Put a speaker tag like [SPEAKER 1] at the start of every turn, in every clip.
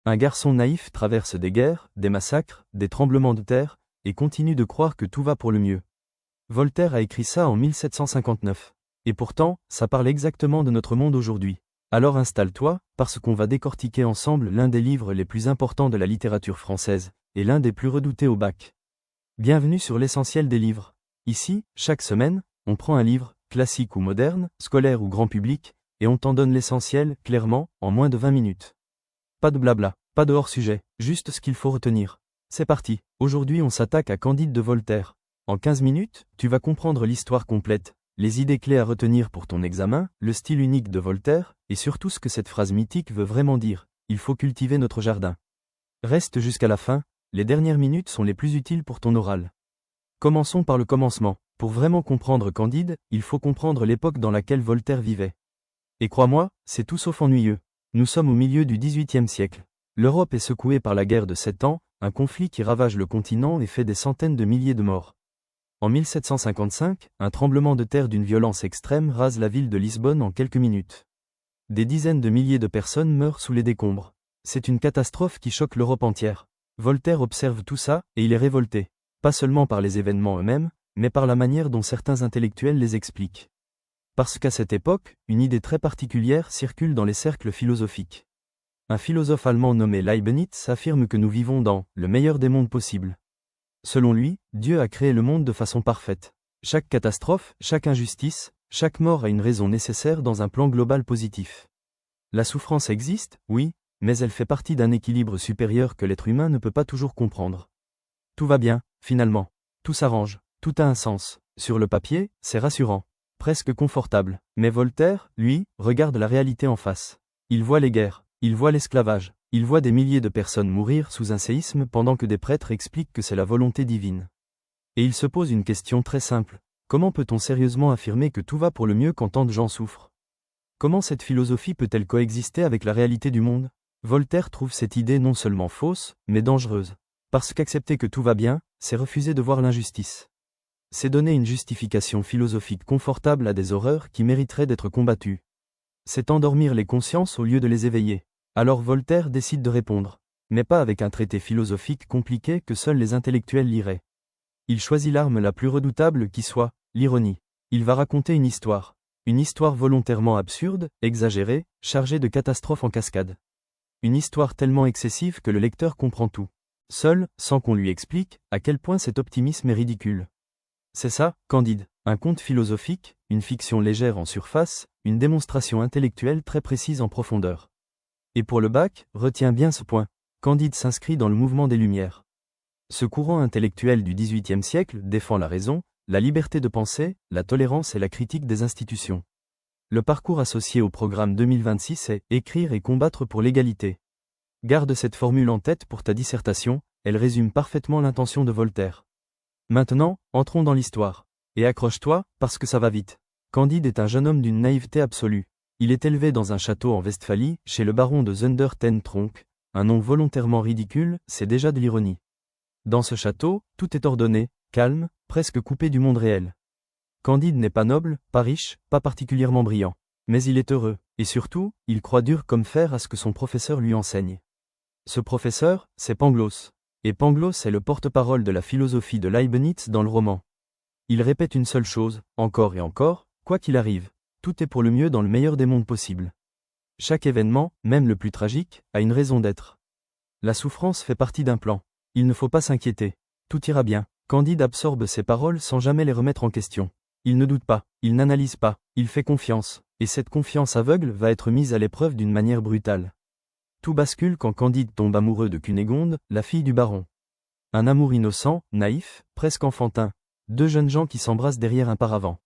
[SPEAKER 1] Un garçon naïf traverse des guerres, des massacres, des tremblements de terre, et continue de croire que tout va pour le mieux. Voltaire a écrit ça en 1759. Et pourtant, ça parle exactement de notre monde aujourd'hui. Alors installe-toi, parce qu'on va décortiquer ensemble l'un des livres les plus importants de la littérature française, et l'un des plus redoutés au bac. Bienvenue sur l'essentiel des livres. Ici, chaque semaine, on prend un livre, classique ou moderne, scolaire ou grand public, et on t'en donne l'essentiel, clairement, en moins de 20 minutes. Pas de blabla, pas de hors-sujet, juste ce qu'il faut retenir. C'est parti, aujourd'hui on s'attaque à Candide de Voltaire. En 15 minutes, tu vas comprendre l'histoire complète, les idées clés à retenir pour ton examen, le style unique de Voltaire, et surtout ce que cette phrase mythique veut vraiment dire, il faut cultiver notre jardin. Reste jusqu'à la fin, les dernières minutes sont les plus utiles pour ton oral. Commençons par le commencement. Pour vraiment comprendre Candide, il faut comprendre l'époque dans laquelle Voltaire vivait. Et crois-moi, c'est tout sauf ennuyeux. Nous sommes au milieu du XVIIIe siècle. L'Europe est secouée par la guerre de 7 ans, un conflit qui ravage le continent et fait des centaines de milliers de morts. En 1755, un tremblement de terre d'une violence extrême rase la ville de Lisbonne en quelques minutes. Des dizaines de milliers de personnes meurent sous les décombres. C'est une catastrophe qui choque l'Europe entière. Voltaire observe tout ça, et il est révolté. Pas seulement par les événements eux-mêmes, mais par la manière dont certains intellectuels les expliquent. Parce qu'à cette époque, une idée très particulière circule dans les cercles philosophiques. Un philosophe allemand nommé Leibniz affirme que nous vivons dans « le meilleur des mondes possibles ». Selon lui, Dieu a créé le monde de façon parfaite. Chaque catastrophe, chaque injustice, chaque mort a une raison nécessaire dans un plan global positif. La souffrance existe, oui, mais elle fait partie d'un équilibre supérieur que l'être humain ne peut pas toujours comprendre. Tout va bien, finalement. Tout s'arrange, tout a un sens. Sur le papier, c'est rassurant. Presque confortable. Mais Voltaire, lui, regarde la réalité en face. Il voit les guerres, il voit l'esclavage, il voit des milliers de personnes mourir sous un séisme pendant que des prêtres expliquent que c'est la volonté divine. Et il se pose une question très simple. Comment peut-on sérieusement affirmer que tout va pour le mieux quand tant de gens souffrent? Comment cette philosophie peut-elle coexister avec la réalité du monde? Voltaire trouve cette idée non seulement fausse, mais dangereuse. Parce qu'accepter que tout va bien, c'est refuser de voir l'injustice. C'est donner une justification philosophique confortable à des horreurs qui mériteraient d'être combattues. C'est endormir les consciences au lieu de les éveiller. Alors Voltaire décide de répondre. Mais pas avec un traité philosophique compliqué que seuls les intellectuels liraient. Il choisit l'arme la plus redoutable qui soit, l'ironie. Il va raconter une histoire. Une histoire volontairement absurde, exagérée, chargée de catastrophes en cascade. Une histoire tellement excessive que le lecteur comprend tout. Seul, sans qu'on lui explique, à quel point cet optimisme est ridicule. C'est ça, Candide, un conte philosophique, une fiction légère en surface, une démonstration intellectuelle très précise en profondeur. Et pour le bac, retiens bien ce point, Candide s'inscrit dans le mouvement des Lumières. Ce courant intellectuel du XVIIIe siècle défend la raison, la liberté de penser, la tolérance et la critique des institutions. Le parcours associé au programme 2026 est « Écrire et combattre pour l'égalité ». Garde cette formule en tête pour ta dissertation, elle résume parfaitement l'intention de Voltaire. Maintenant, entrons dans l'histoire. Et accroche-toi, parce que ça va vite. Candide est un jeune homme d'une naïveté absolue. Il est élevé dans un château en Westphalie, chez le baron de Zunder-ten-Tronckh. Un nom volontairement ridicule, c'est déjà de l'ironie. Dans ce château, tout est ordonné, calme, presque coupé du monde réel. Candide n'est pas noble, pas riche, pas particulièrement brillant. Mais il est heureux, et surtout, il croit dur comme fer à ce que son professeur lui enseigne. Ce professeur, c'est Pangloss. Et Pangloss est le porte-parole de la philosophie de Leibniz dans le roman. Il répète une seule chose, encore et encore, quoi qu'il arrive, tout est pour le mieux dans le meilleur des mondes possibles. Chaque événement, même le plus tragique, a une raison d'être. La souffrance fait partie d'un plan. Il ne faut pas s'inquiéter. Tout ira bien. Candide absorbe ces paroles sans jamais les remettre en question. Il ne doute pas, il n'analyse pas, il fait confiance, et cette confiance aveugle va être mise à l'épreuve d'une manière brutale. Tout bascule quand Candide tombe amoureux de Cunégonde, la fille du baron. Un amour innocent, naïf, presque enfantin. Deux jeunes gens qui s'embrassent derrière un paravent.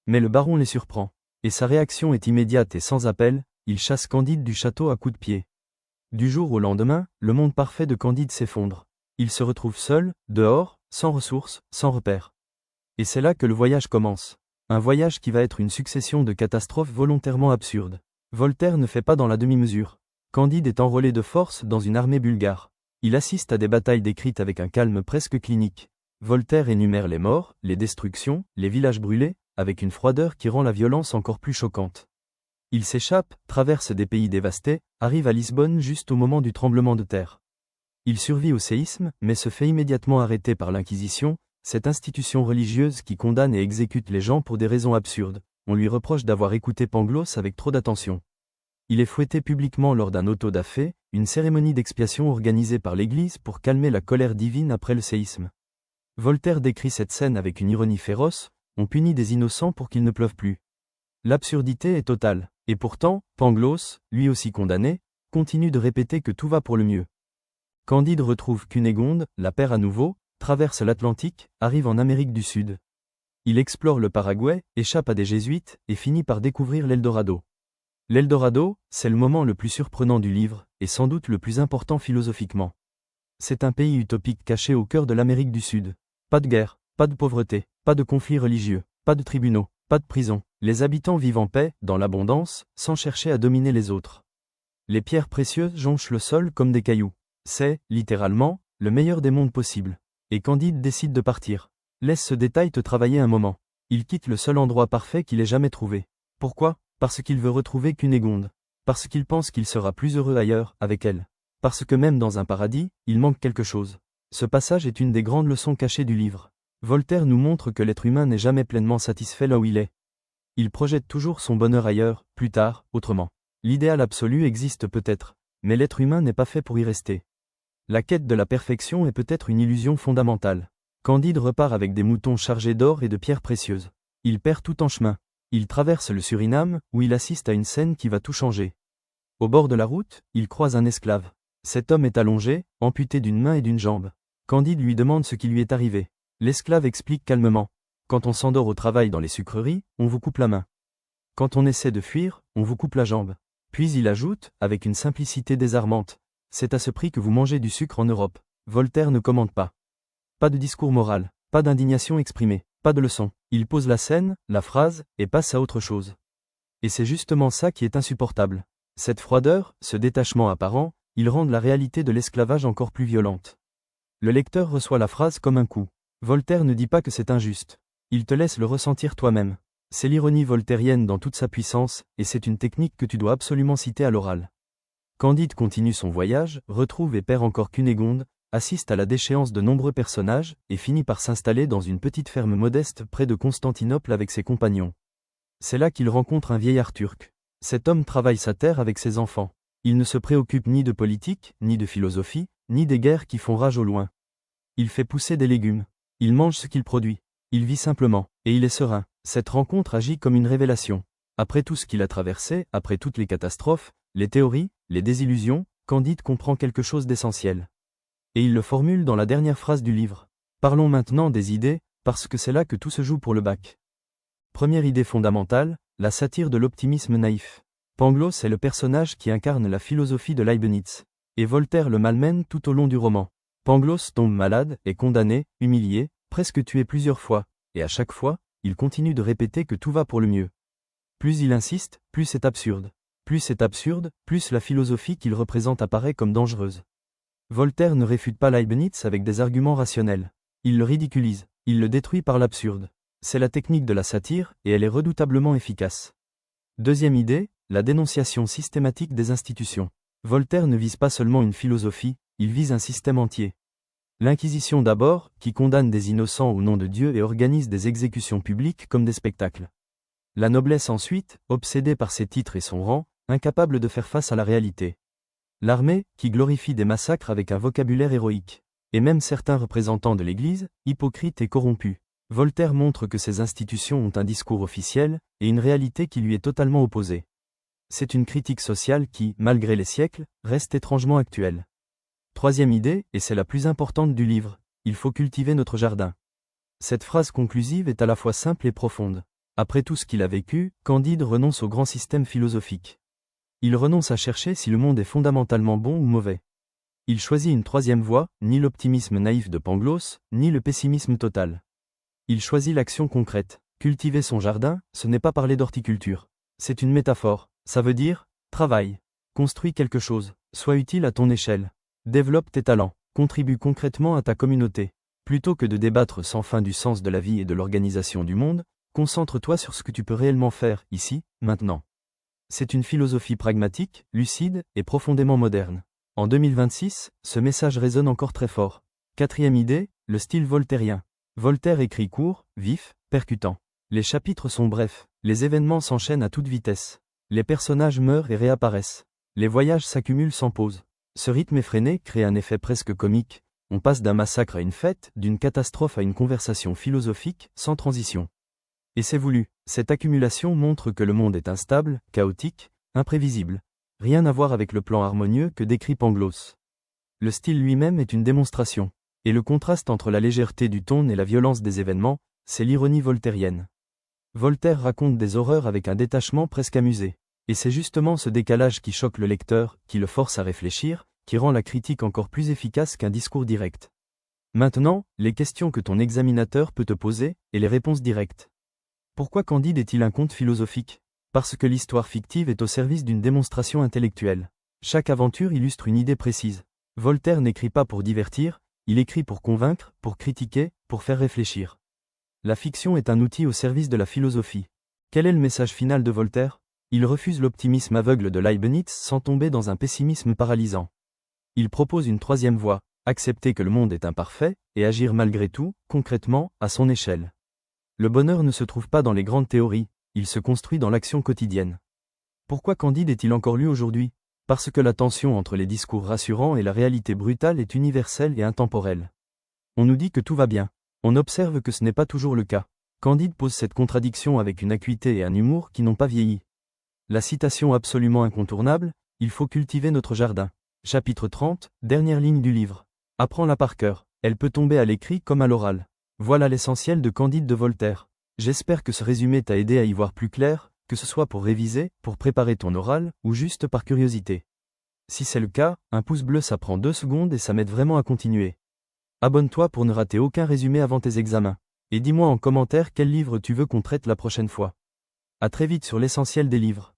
[SPEAKER 1] Mais le baron les surprend. Et sa réaction est immédiate et sans appel, il chasse Candide du château à coups de pied. Du jour au lendemain, le monde parfait de Candide s'effondre. Il se retrouve seul, dehors, sans ressources, sans repères. Et c'est là que le voyage commence. Un voyage qui va être une succession de catastrophes volontairement absurdes. Voltaire ne fait pas dans la demi-mesure. Candide est enrôlé de force dans une armée bulgare. Il assiste à des batailles décrites avec un calme presque clinique. Voltaire énumère les morts, les destructions, les villages brûlés, avec une froideur qui rend la violence encore plus choquante. Il s'échappe, traverse des pays dévastés, arrive à Lisbonne juste au moment du tremblement de terre. Il survit au séisme, mais se fait immédiatement arrêter par l'Inquisition, cette institution religieuse qui condamne et exécute les gens pour des raisons absurdes. On lui reproche d'avoir écouté Pangloss avec trop d'attention. Il est fouetté publiquement lors d'un auto-da-fé, une cérémonie d'expiation organisée par l'Église pour calmer la colère divine après le séisme. Voltaire décrit cette scène avec une ironie féroce, on punit des innocents pour qu'ils ne pleuvent plus. L'absurdité est totale, et pourtant, Pangloss, lui aussi condamné, continue de répéter que tout va pour le mieux. Candide retrouve Cunégonde, la perd à nouveau, traverse l'Atlantique, arrive en Amérique du Sud. Il explore le Paraguay, échappe à des jésuites, et finit par découvrir l'Eldorado. L'Eldorado, c'est le moment le plus surprenant du livre, et sans doute le plus important philosophiquement. C'est un pays utopique caché au cœur de l'Amérique du Sud. Pas de guerre, pas de pauvreté, pas de conflits religieux, pas de tribunaux, pas de prison. Les habitants vivent en paix, dans l'abondance, sans chercher à dominer les autres. Les pierres précieuses jonchent le sol comme des cailloux. C'est, littéralement, le meilleur des mondes possibles. Et Candide décide de partir. Laisse ce détail te travailler un moment. Il quitte le seul endroit parfait qu'il ait jamais trouvé. Pourquoi? Parce qu'il veut retrouver Cunégonde. Parce qu'il pense qu'il sera plus heureux ailleurs, avec elle. Parce que même dans un paradis, il manque quelque chose. Ce passage est une des grandes leçons cachées du livre. Voltaire nous montre que l'être humain n'est jamais pleinement satisfait là où il est. Il projette toujours son bonheur ailleurs, plus tard, autrement. L'idéal absolu existe peut-être, mais l'être humain n'est pas fait pour y rester. La quête de la perfection est peut-être une illusion fondamentale. Candide repart avec des moutons chargés d'or et de pierres précieuses. Il perd tout en chemin. Il traverse le Suriname, où il assiste à une scène qui va tout changer. Au bord de la route, il croise un esclave. Cet homme est allongé, amputé d'une main et d'une jambe. Candide lui demande ce qui lui est arrivé. L'esclave explique calmement. Quand on s'endort au travail dans les sucreries, on vous coupe la main. Quand on essaie de fuir, on vous coupe la jambe. Puis il ajoute, avec une simplicité désarmante. C'est à ce prix que vous mangez du sucre en Europe. Voltaire ne commente pas. Pas de discours moral, pas d'indignation exprimée, pas de leçon. Il pose la scène, la phrase, et passe à autre chose. Et c'est justement ça qui est insupportable. Cette froideur, ce détachement apparent, ils rendent la réalité de l'esclavage encore plus violente. Le lecteur reçoit la phrase comme un coup. Voltaire ne dit pas que c'est injuste. Il te laisse le ressentir toi-même. C'est l'ironie voltairienne dans toute sa puissance, et c'est une technique que tu dois absolument citer à l'oral. Candide continue son voyage, retrouve et perd encore Cunégonde, assiste à la déchéance de nombreux personnages, et finit par s'installer dans une petite ferme modeste près de Constantinople avec ses compagnons. C'est là qu'il rencontre un vieillard turc. Cet homme travaille sa terre avec ses enfants. Il ne se préoccupe ni de politique, ni de philosophie, ni des guerres qui font rage au loin. Il fait pousser des légumes. Il mange ce qu'il produit. Il vit simplement, et il est serein. Cette rencontre agit comme une révélation. Après tout ce qu'il a traversé, après toutes les catastrophes, les théories, les désillusions, Candide comprend quelque chose d'essentiel. Et il le formule dans la dernière phrase du livre. Parlons maintenant des idées, parce que c'est là que tout se joue pour le bac. Première idée fondamentale, la satire de l'optimisme naïf. Pangloss est le personnage qui incarne la philosophie de Leibniz. Et Voltaire le malmène tout au long du roman. Pangloss tombe malade, est condamné, humilié, presque tué plusieurs fois, et à chaque fois, il continue de répéter que tout va pour le mieux. Plus il insiste, plus c'est absurde. Plus c'est absurde, plus la philosophie qu'il représente apparaît comme dangereuse. Voltaire ne réfute pas Leibniz avec des arguments rationnels. Il le ridiculise, il le détruit par l'absurde. C'est la technique de la satire, et elle est redoutablement efficace. Deuxième idée, la dénonciation systématique des institutions. Voltaire ne vise pas seulement une philosophie, il vise un système entier. L'Inquisition d'abord, qui condamne des innocents au nom de Dieu et organise des exécutions publiques comme des spectacles. La noblesse ensuite, obsédée par ses titres et son rang, incapable de faire face à la réalité. L'armée, qui glorifie des massacres avec un vocabulaire héroïque. Et même certains représentants de l'Église, hypocrites et corrompus. Voltaire montre que ces institutions ont un discours officiel, et une réalité qui lui est totalement opposée. C'est une critique sociale qui, malgré les siècles, reste étrangement actuelle. Troisième idée, et c'est la plus importante du livre, il faut cultiver notre jardin. Cette phrase conclusive est à la fois simple et profonde. Après tout ce qu'il a vécu, Candide renonce au grand système philosophique. Il renonce à chercher si le monde est fondamentalement bon ou mauvais. Il choisit une troisième voie, ni l'optimisme naïf de Pangloss, ni le pessimisme total. Il choisit l'action concrète. Cultiver son jardin, ce n'est pas parler d'horticulture. C'est une métaphore. Ça veut dire, travaille. Construis quelque chose. Sois utile à ton échelle. Développe tes talents. Contribue concrètement à ta communauté. Plutôt que de débattre sans fin du sens de la vie et de l'organisation du monde, concentre-toi sur ce que tu peux réellement faire, ici, maintenant. C'est une philosophie pragmatique, lucide et profondément moderne. En 2026, ce message résonne encore très fort. Quatrième idée, le style voltairien. Voltaire écrit court, vif, percutant. Les chapitres sont brefs, les événements s'enchaînent à toute vitesse. Les personnages meurent et réapparaissent. Les voyages s'accumulent sans pause. Ce rythme effréné crée un effet presque comique. On passe d'un massacre à une fête, d'une catastrophe à une conversation philosophique, sans transition. Et c'est voulu, cette accumulation montre que le monde est instable, chaotique, imprévisible. Rien à voir avec le plan harmonieux que décrit Pangloss. Le style lui-même est une démonstration. Et le contraste entre la légèreté du ton et la violence des événements, c'est l'ironie voltairienne. Voltaire raconte des horreurs avec un détachement presque amusé. Et c'est justement ce décalage qui choque le lecteur, qui le force à réfléchir, qui rend la critique encore plus efficace qu'un discours direct. Maintenant, les questions que ton examinateur peut te poser, et les réponses directes. Pourquoi Candide est-il un conte philosophique? Parce que l'histoire fictive est au service d'une démonstration intellectuelle. Chaque aventure illustre une idée précise. Voltaire n'écrit pas pour divertir, il écrit pour convaincre, pour critiquer, pour faire réfléchir. La fiction est un outil au service de la philosophie. Quel est le message final de Voltaire? Il refuse l'optimisme aveugle de Leibniz sans tomber dans un pessimisme paralysant. Il propose une troisième voie, accepter que le monde est imparfait, et agir malgré tout, concrètement, à son échelle. Le bonheur ne se trouve pas dans les grandes théories, il se construit dans l'action quotidienne. Pourquoi Candide est-il encore lu aujourd'hui? Parce que la tension entre les discours rassurants et la réalité brutale est universelle et intemporelle. On nous dit que tout va bien. On observe que ce n'est pas toujours le cas. Candide pose cette contradiction avec une acuité et un humour qui n'ont pas vieilli. La citation absolument incontournable, il faut cultiver notre jardin. Chapitre 30, dernière ligne du livre. Apprends-la par cœur, elle peut tomber à l'écrit comme à l'oral. Voilà l'essentiel de Candide de Voltaire. J'espère que ce résumé t'a aidé à y voir plus clair, que ce soit pour réviser, pour préparer ton oral, ou juste par curiosité. Si c'est le cas, un pouce bleu ça prend 2 secondes et ça m'aide vraiment à continuer. Abonne-toi pour ne rater aucun résumé avant tes examens. Et dis-moi en commentaire quel livre tu veux qu'on traite la prochaine fois. À très vite sur l'essentiel des livres.